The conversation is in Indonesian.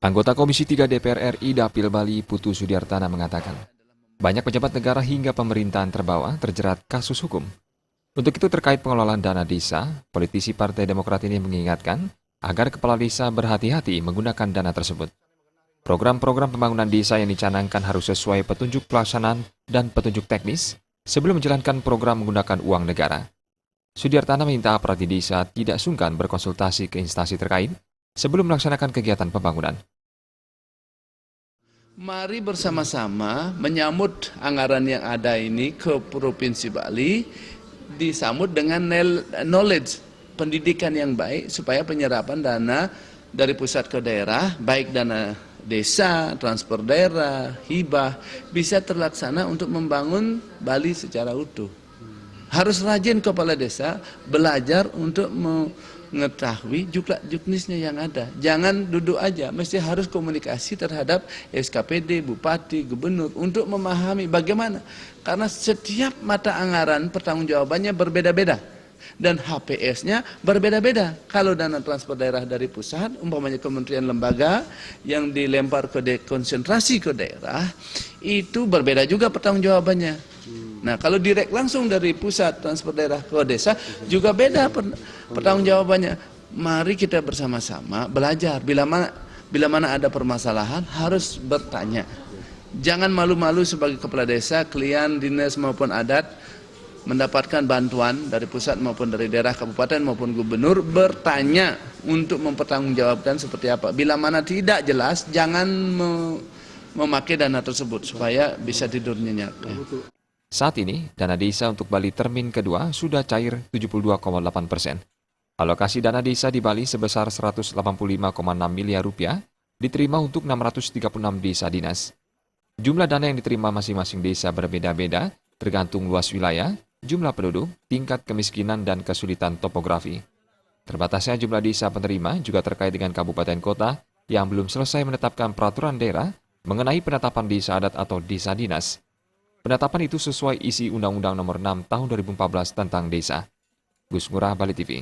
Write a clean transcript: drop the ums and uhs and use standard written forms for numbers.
Anggota Komisi 3 DPR RI Dapil Bali Putu Sudiartana mengatakan, banyak pejabat negara hingga pemerintahan terbawah terjerat kasus hukum. Untuk itu terkait pengelolaan dana desa, politisi Partai Demokrat ini mengingatkan agar kepala desa berhati-hati menggunakan dana tersebut. Program-program pembangunan desa yang dicanangkan harus sesuai petunjuk pelaksanaan dan petunjuk teknis sebelum menjalankan program menggunakan uang negara. Sudiartana meminta aparat di desa tidak sungkan berkonsultasi ke instansi terkait sebelum melaksanakan kegiatan pembangunan. Mari bersama-sama menyambut anggaran yang ada ini ke Provinsi Bali, disambut dengan knowledge, pendidikan yang baik supaya penyerapan dana dari pusat ke daerah, baik dana desa, transfer daerah, hibah, bisa terlaksana untuk membangun Bali secara utuh. Harus rajin kepala desa belajar untuk mengetahui juknisnya yang ada. Jangan duduk aja, mesti harus komunikasi terhadap SKPD, Bupati, Gubernur untuk memahami bagaimana. Karena setiap mata anggaran pertanggungjawabannya berbeda-beda dan HPS-nya berbeda-beda. Kalau dana transfer daerah dari pusat, umpamanya kementerian lembaga yang dilempar ke dekonsentrasi ke daerah, itu berbeda juga pertanggungjawabannya. Nah, kalau direct langsung dari pusat transfer daerah ke desa juga beda pertanggungjawabannya. Mari kita bersama-sama belajar. Bila mana ada permasalahan harus bertanya. Jangan malu-malu sebagai kepala desa, klien, dinas maupun adat mendapatkan bantuan dari pusat maupun dari daerah, kabupaten maupun gubernur, bertanya untuk mempertanggungjawabkan seperti apa. Bila mana tidak jelas, jangan memakai dana tersebut supaya bisa tidur nyenyak. Saat ini, dana desa untuk Bali termin kedua sudah cair 72,8%. Alokasi dana desa di Bali sebesar 185,6 miliar rupiah diterima untuk 636 desa dinas. Jumlah dana yang diterima masing-masing desa berbeda-beda tergantung luas wilayah, jumlah penduduk, tingkat kemiskinan, dan kesulitan topografi. Terbatasnya jumlah desa penerima juga terkait dengan kabupaten kota yang belum selesai menetapkan peraturan daerah mengenai penetapan desa adat atau desa dinas. Penetapan itu sesuai isi Undang-Undang Nomor 6 Tahun 2014 tentang Desa. Gus Ngurah, Bali TV.